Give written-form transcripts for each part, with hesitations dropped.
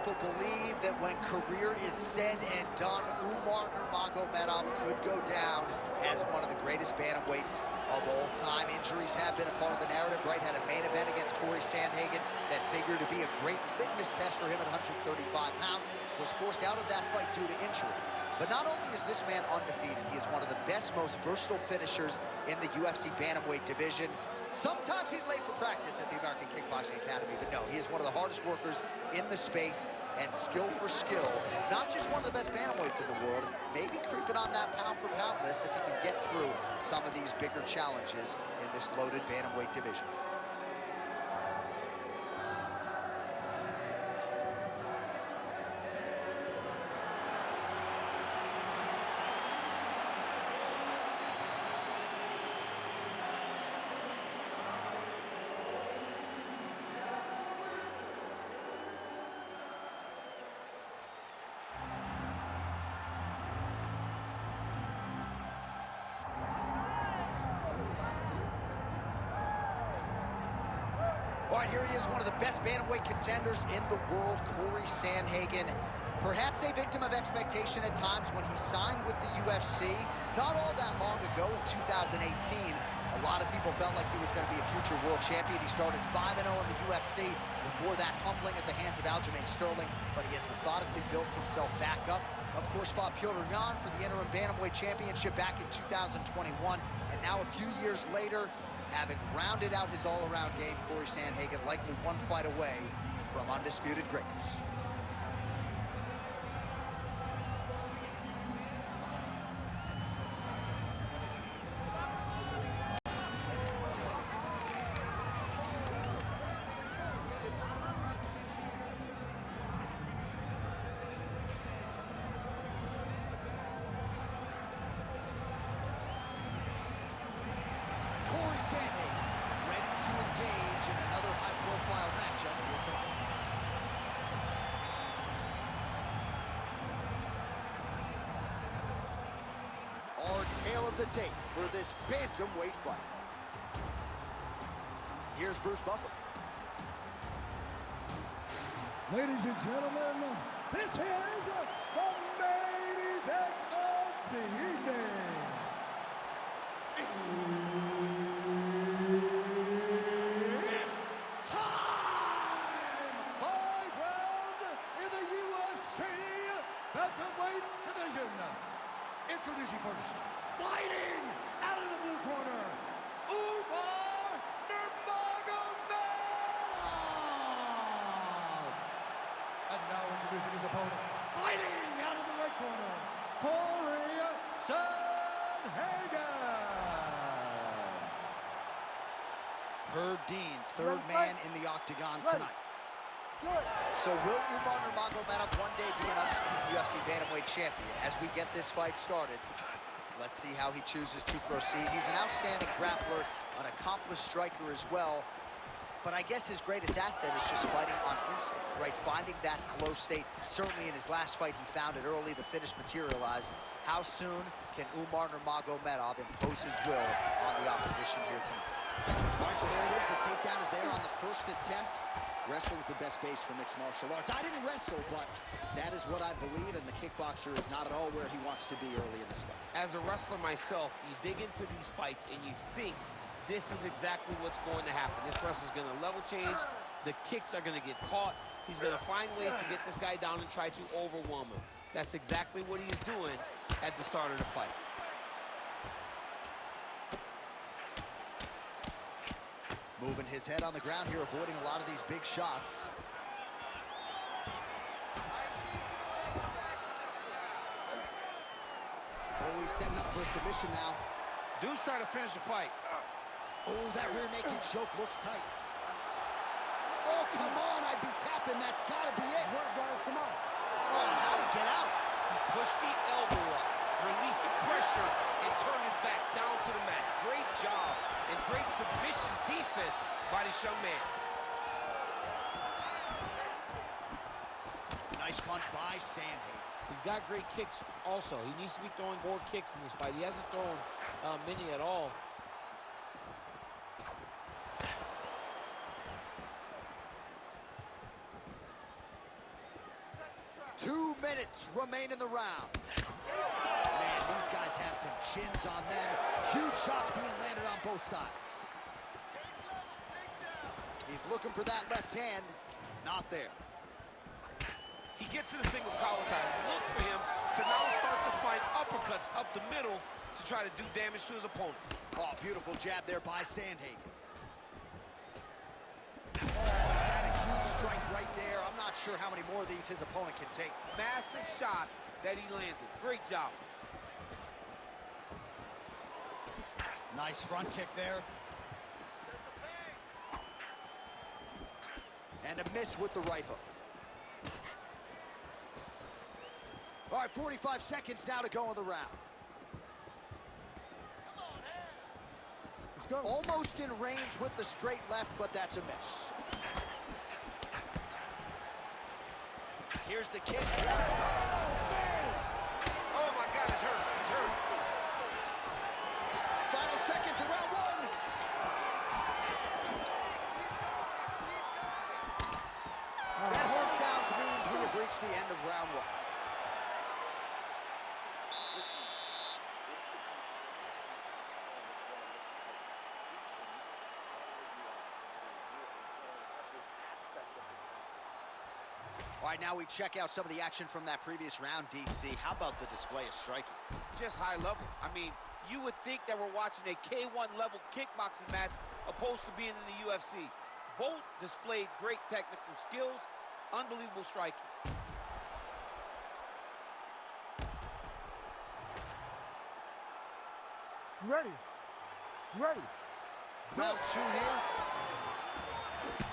people believe that when career is said and done, Umar Nurmagomedov could go down as one of the greatest bantamweights of all time. Injuries have been a part of the narrative, right? Had a main event against Kori Sandhagen that figured to be a great litmus test for him at 135 pounds. Was forced out of that fight due to injury. But not only is this man undefeated, he is one of the best, most versatile finishers in the UFC bantamweight division. Sometimes he's late for practice at the American Kickboxing Academy, but no, he is one of the hardest workers in the space, and skill for skill, not just one of the best bantamweights in the world, maybe creeping on that pound-for-pound list if he can get through some of these bigger challenges in this loaded bantamweight division. All right, here he is, one of the best bantamweight contenders in the world, Kori Sandhagen. Perhaps a victim of expectation at times when he signed with the UFC. Not all that long ago, in 2018, a lot of people felt like he was going to be a future world champion. He started 5-0 in the UFC, before that humbling at the hands of Aljamain Sterling, but he has methodically built himself back up. Of course, fought Petr Yan for the interim bantamweight championship back in 2021, and now a few years later, having rounded out his all-around game, Kori Sandhagen likely one fight away from undisputed greatness. Kori Sandhagen, ready to engage in another high-profile matchup here tonight. Our tale of the tape for this bantamweight fight. Here's Bruce Buffer. Ladies and gentlemen, this is the main event of the evening. Bantamweight division. Introducing first, fighting out of the blue corner, Umar Nurmagomedov. And now introducing his opponent, fighting out of the red corner, Kori Sandhagen. Herb Dean, third man in the octagon tonight. So will Umar Nurmagomedov one day be an undisputed UFC bantamweight champion? As we get this fight started, let's see how he chooses to proceed. He's an outstanding grappler, an accomplished striker as well. But I guess his greatest asset is just fighting on instinct, right? Finding that flow state. Certainly in his last fight, he found it early. The finish materialized. How soon can Umar Nurmagomedov impose his will on the opposition here tonight? All right, so there it is. The takedown is there on the first attempt. Wrestling's the best base for mixed martial arts. I didn't wrestle, but that is what I believe, and the kickboxer is not at all where he wants to be early in this fight. As a wrestler myself, you dig into these fights and you think this is exactly what's going to happen. This wrestler's going to level change. The kicks are going to get caught. He's going to find ways to get this guy down and try to overwhelm him. That's exactly what he's doing at the start of the fight. Moving his head on the ground here, avoiding a lot of these big shots. Oh, he's setting up for a submission now. Dude's trying to finish the fight. Oh, that rear naked choke looks tight. Oh, come on, I'd be tapping. That's got to be it. Come on. Oh, how'd he get out? He pushed the elbow up, released the pressure, and turned his back down to the mat. Great job and great submission defense by this young man. Nice punch by Sandhagen. He's got great kicks also. He needs to be throwing more kicks in this fight. He hasn't thrown many at all. minutes remain in the round. Man, these guys have some chins on them. Huge shots being landed on both sides. He's looking for that left hand. Not there. He gets to the single collar tie. Look for him to now start to find uppercuts up the middle to try to do damage to his opponent. Oh, beautiful jab there by Sendhagen. Oh, he's had a huge strike right there. I'm not sure how many more of these his opponent can take. Massive shot that he landed. Great job. Nice front kick there. And a miss with the right hook. All right, 45 seconds now to go in the round. Let's go. Almost in range with the straight left, but that's a miss. Here's the kick. Oh my God, he's hurt. He's hurt. Final seconds of round one. That horn sounds means we have reached the end of round one. All right, now we check out some of the action from that previous round, DC. How about the display of striking? Just high level. I mean, you would think that we're watching a K1 level kickboxing match opposed to being in the UFC. Both displayed great technical skills, unbelievable striking. Ready. Ready. Round two here.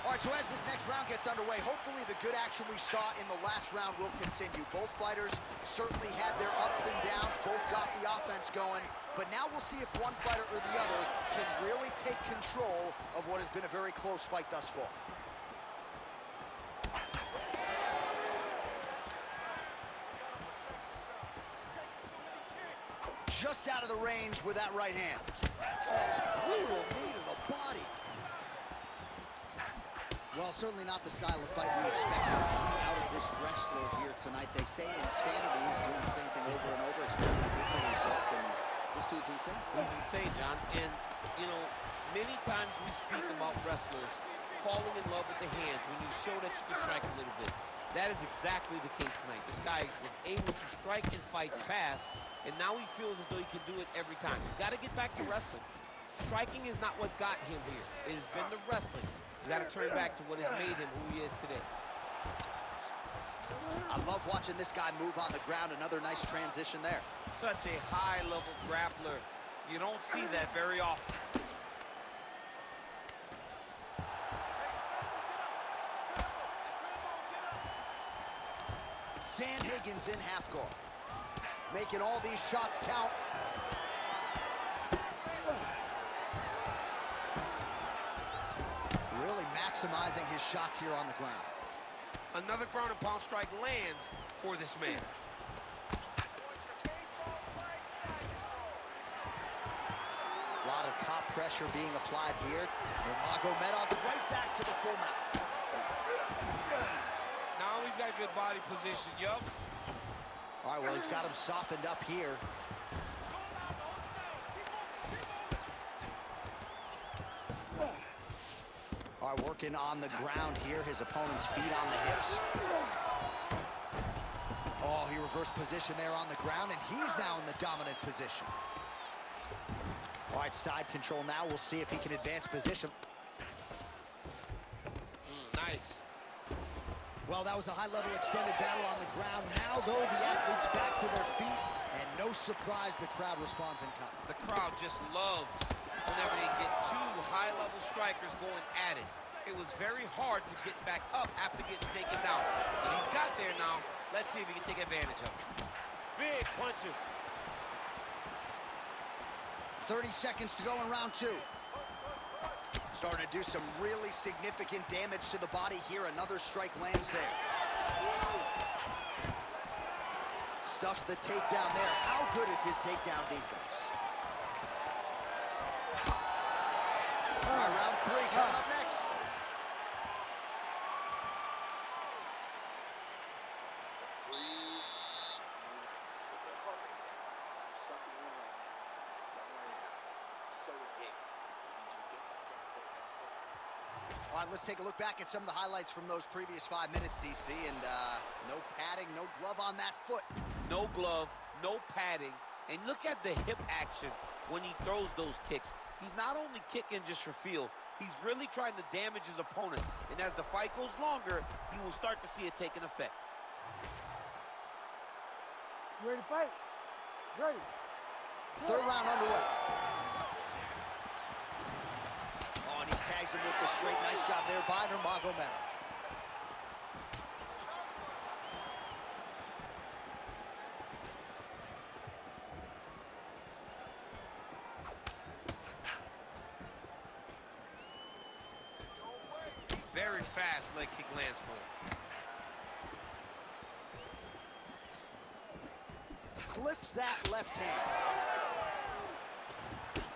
All right, so as this next round gets underway, hopefully the good action we saw in the last round will continue. Both fighters certainly had their ups and downs, both got the offense going, but now we'll see if one fighter or the other can really take control of what has been a very close fight thus far. Just out of the range with that right hand. Oh, brutal knee to the body. Well, certainly not the style of fight we expected to see out of this wrestler here tonight. They say insanity is doing the same thing over and over, expecting a different result, and this dude's insane. He's insane, John. And, you know, many times we speak about wrestlers falling in love with the hands when you show that you can strike a little bit. That is exactly the case tonight. This guy was able to strike in fights past, and now he feels as though he can do it every time. He's got to get back to wrestling. Striking is not what got him here. It has been the wrestling. He's got to turn back to what has made him who he is today. I love watching this guy move on the ground. Another nice transition there. Such a high-level grappler. You don't see that very often. Sendhagen's in half guard, making all these shots count. Really maximizing his shots here on the ground. Another ground and pound strike lands for this man. A lot of top pressure being applied here. Nurmagomedov's right back to the full mount. Now he's got good body position, yup. All right, well, he's got him softened up here. All right, working on the ground here. His opponent's feet on the hips. Oh, he reversed position there on the ground, and he's now in the dominant position. All right, side control now. We'll see if he can advance position. Nice. Well, that was a high-level extended battle on the ground. Now, though, the athletes back to their feet, and no surprise, the crowd responds in kind. The crowd just loves whenever they get two high-level strikers going at it. It was very hard to get back up after getting taken down. But he's got there now. Let's see if he can take advantage of it. Big punches. 30 seconds to go in round two. Starting to do some really significant damage to the body here. Another strike lands there. Stuffs the takedown there. How good is his takedown defense? All right, round three coming up next. All right, let's take a look back at some of the highlights from those previous 5 minutes, DC, and no padding, no glove on that foot. No glove, no padding, and look at the hip action when he throws those kicks. He's not only kicking just for feel, he's really trying to damage his opponent, and as the fight goes longer, you will start to see it take an effect. You ready to fight? Ready. Third round underway. Oh, and he tags him with the straight. Nice job there by Nurmagomedov. Very fast leg kick lands for him. Slips that left hand.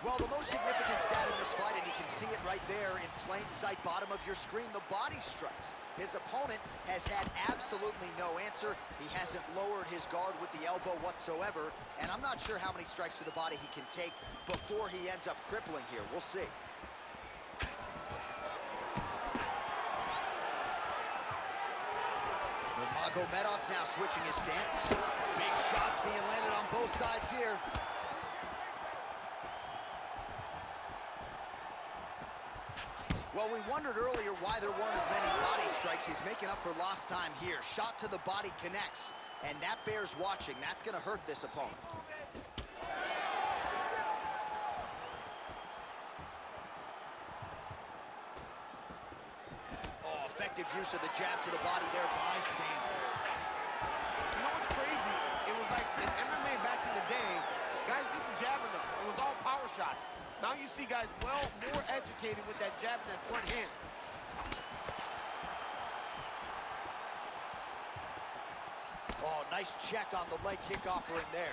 Well, the most significant stat in this fight, and you can see it right there in plain sight, bottom of your screen, the body strikes. His opponent has had absolutely no answer. He hasn't lowered his guard with the elbow whatsoever, and I'm not sure how many strikes to the body he can take before he ends up crippling here. We'll see. Nurmagomedov's now switching his stance. Big shots being landed on both sides here. Well, we wondered earlier why there weren't as many body strikes. He's making up for lost time here. Shot to the body connects, and that bears watching. That's going to hurt this opponent. Oh, effective use of the jab to the body there by Sanders. You know what's crazy? It was like in MMA back in the day, guys didn't jab enough. It was all power shots. Now you see guys more educated with that jab and that front hand. Oh, nice check on the leg kick offering there.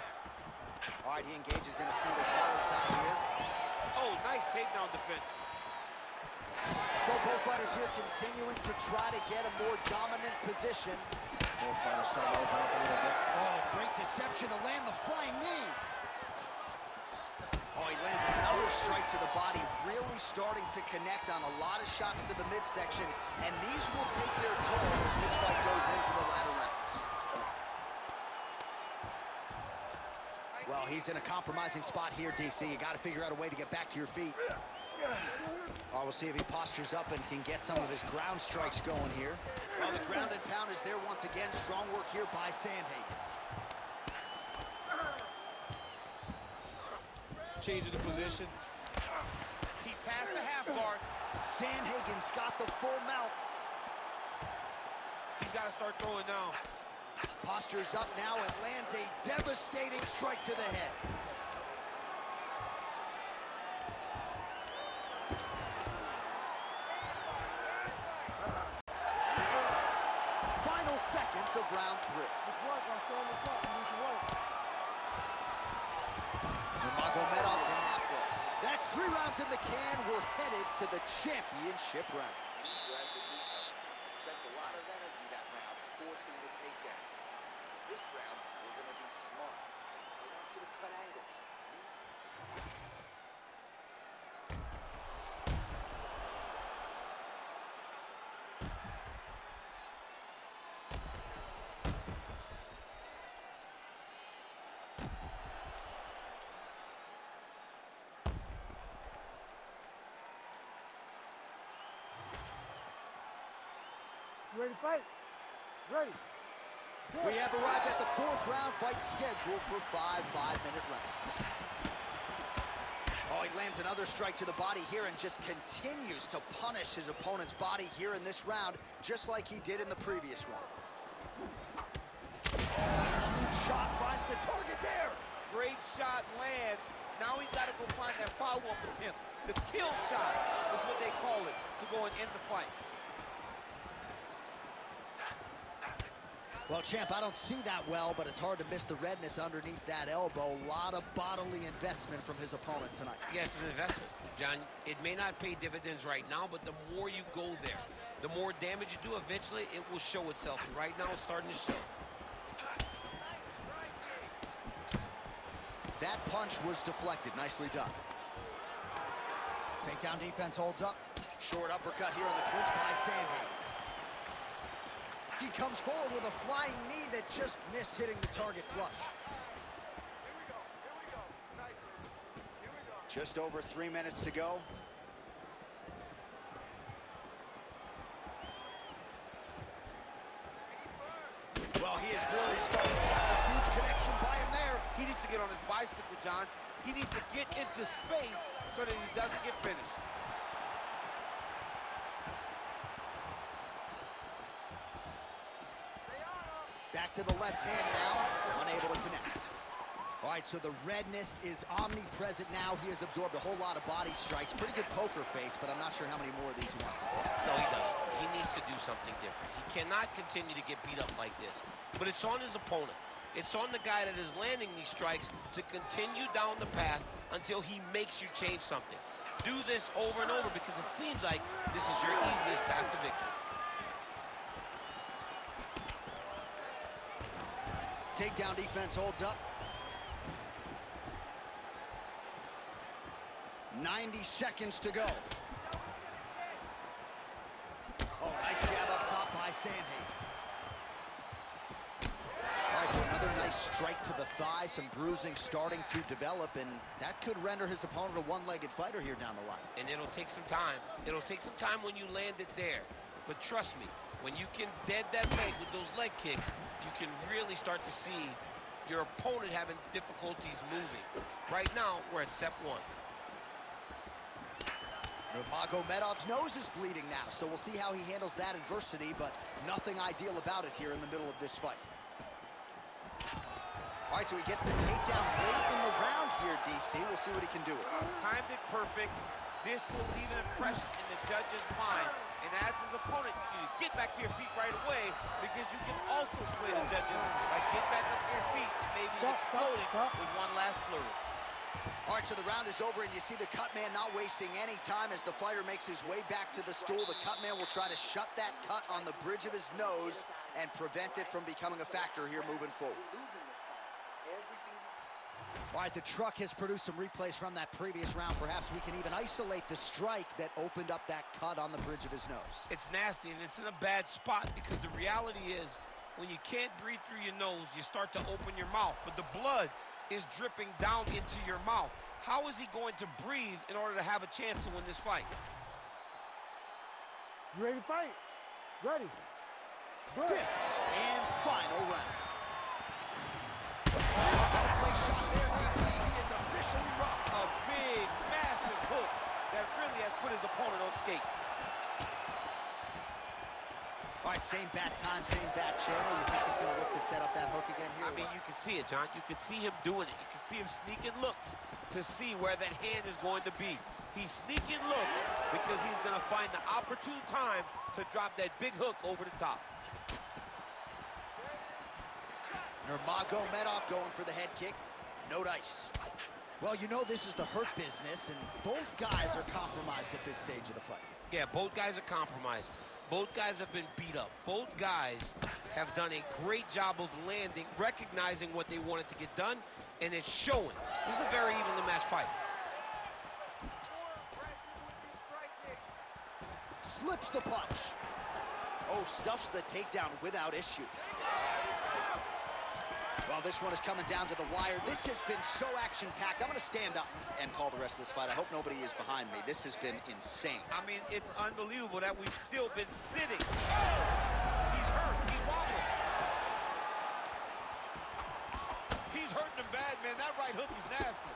All right, he engages in a single collar tie here. Oh, nice takedown defense. So both fighters here continuing to try to get a more dominant position. Both fighters starting to open up a little bit. Oh, great deception to land the flying knee. Oh, he lands another strike to the body, really starting to connect on a lot of shots to the midsection, and these will take their toll as this fight goes into the latter rounds. Well, he's in a compromising spot here, DC. You got to figure out a way to get back to your feet. Oh, we'll see if he postures up and can get some of his ground strikes going here. Well, the ground and pound is there once again. Strong work here by Sandhagen. Changing the position. He passed the half guard. Sandhagen's got the full mount. He's got to start throwing now. Postures up now and lands a devastating strike to the head. Final seconds of round 3. Let's work. I'll stand this up and do some work. Nurmagomedov's in half guard. That's 3 rounds in the can. We're headed to the championship rounds. Spent a lot of energy that round forcing the takedowns. This round, we're going to be smart. I want you to cut angles. You ready to fight? Ready. We have arrived at the 4th round, fight scheduled for 5 5-minute rounds. Oh, he lands another strike to the body here and just continues to punish his opponent's body here in this round, just like he did in the previous one. Oh, huge shot finds the target there. Great shot lands. Now he's got to go find that follow-up attempt. The kill shot is what they call it to go and end the fight. Well, champ, I don't see that well, but it's hard to miss the redness underneath that elbow. A lot of bodily investment from his opponent tonight. Yeah, it's an investment, John. It may not pay dividends right now, but the more you go there, the more damage you do, eventually it will show itself. And right now it's starting to show. That punch was deflected. Nicely done. Takedown defense holds up. Short uppercut here in the clinch by Sendhagen. He comes forward with a flying knee that just missed hitting the target flush. Here we go. Nice, baby. Here we go. Just over 3 minutes to go. Well, he is really starting to have a huge connection by him there. He needs to get on his bicycle, John. He needs to get into space so that he doesn't get finished. Back to the left hand now, unable to connect. All right, so the redness is omnipresent now. He has absorbed a whole lot of body strikes. Pretty good poker face, but I'm not sure how many more of these he wants to take. No, he doesn't. He needs to do something different. He cannot continue to get beat up like this. But it's on his opponent. It's on the guy that is landing these strikes to continue down the path until he makes you change something. Do this over and over because it seems like this is your easiest path to victory. Takedown defense holds up. 90 seconds to go. Oh, nice jab up top by Sendhagen. All right, so another nice strike to the thigh, some bruising starting to develop, and that could render his opponent a one-legged fighter here down the line. And it'll take some time. It'll take some time when you land it there. But trust me, when you can dead that leg with those leg kicks, you can really start to see your opponent having difficulties moving. Right now, we're at step one. Nurmagomedov's nose is bleeding now, so we'll see how he handles that adversity, but nothing ideal about it here in the middle of this fight. All right, so he gets the takedown late in the round here, DC. We'll see what he can do with it. Timed it perfect. This will leave an impression in the judge's mind. And as his opponent, you need to get back to your feet right away because you can also sway the judges by getting back up to your feet and maybe exploding with one last flurry. All right, so the round is over, and you see the cut man not wasting any time as the fighter makes his way back to the stool. The cut man will try to shut that cut on the bridge of his nose and prevent it from becoming a factor here moving forward. All right, the truck has produced some replays from that previous round. Perhaps we can even isolate the strike that opened up that cut on the bridge of his nose. It's nasty, and it's in a bad spot because the reality is when you can't breathe through your nose, you start to open your mouth, but the blood is dripping down into your mouth. How is he going to breathe in order to have a chance to win this fight? You ready to fight? Ready. Fifth and final round. He is officially rocked. A big, massive hook that really has put his opponent on skates. All right, same bat time, same bat channel. You think he's going to look to set up that hook again here? I mean, you can see it, John. You can see him doing it. You can see him sneaking looks to see where that hand is going to be. He's sneaking looks because he's going to find the opportune time to drop that big hook over the top. Nurmagomedov going for the head kick. No dice. Well, you know this is the hurt business, and both guys are compromised at this stage of the fight. Yeah, both guys are compromised. Both guys have been beat up. Both guys have done a great job of landing, recognizing what they wanted to get done, and it's showing. This is a very evenly matched fight. Slips the punch. Oh, stuffs the takedown without issue. Well, this one is coming down to the wire. This has been so action-packed. I'm going to stand up and call the rest of this fight. I hope nobody is behind me. This has been insane. I mean, it's unbelievable that we've still been sitting. He's hurt. He's wobbling. He's hurting him bad, man. That right hook is nasty.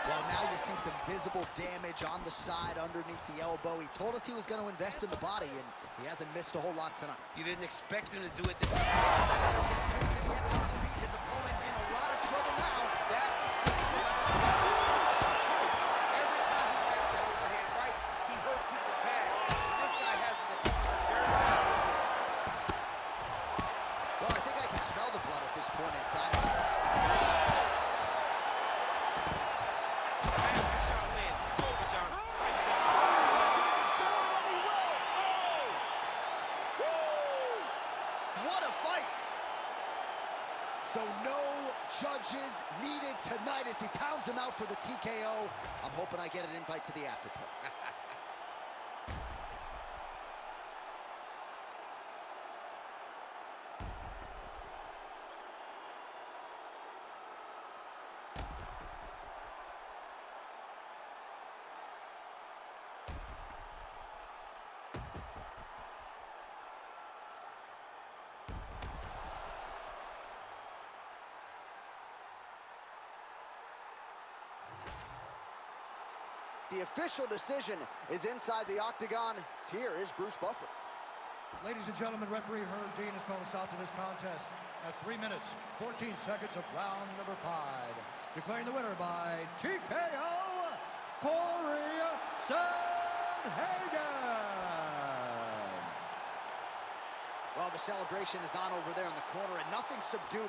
Well, now you see some visible damage on the side underneath the elbow. He told us he was going to invest in the body, and he hasn't missed a whole lot tonight. You didn't expect him to do it this time. His opponent in a lot of trouble now. That was the last fight. Every time he lands that overhand right, he hurt people bad. This guy has an opponent very bad. Well, I think I can smell the blood at this point in time. So no judges needed tonight as he pounds him out for the TKO. I'm hoping I get an invite to the after party. The official decision is inside the octagon. Here is Bruce Buffer. Ladies and gentlemen, referee Herb Dean has called a stop to this contest at 3 minutes, 14 seconds of round number 5. Declaring the winner by TKO, Kori Sendhagen. Well, the celebration is on over there in the corner, and nothing subdued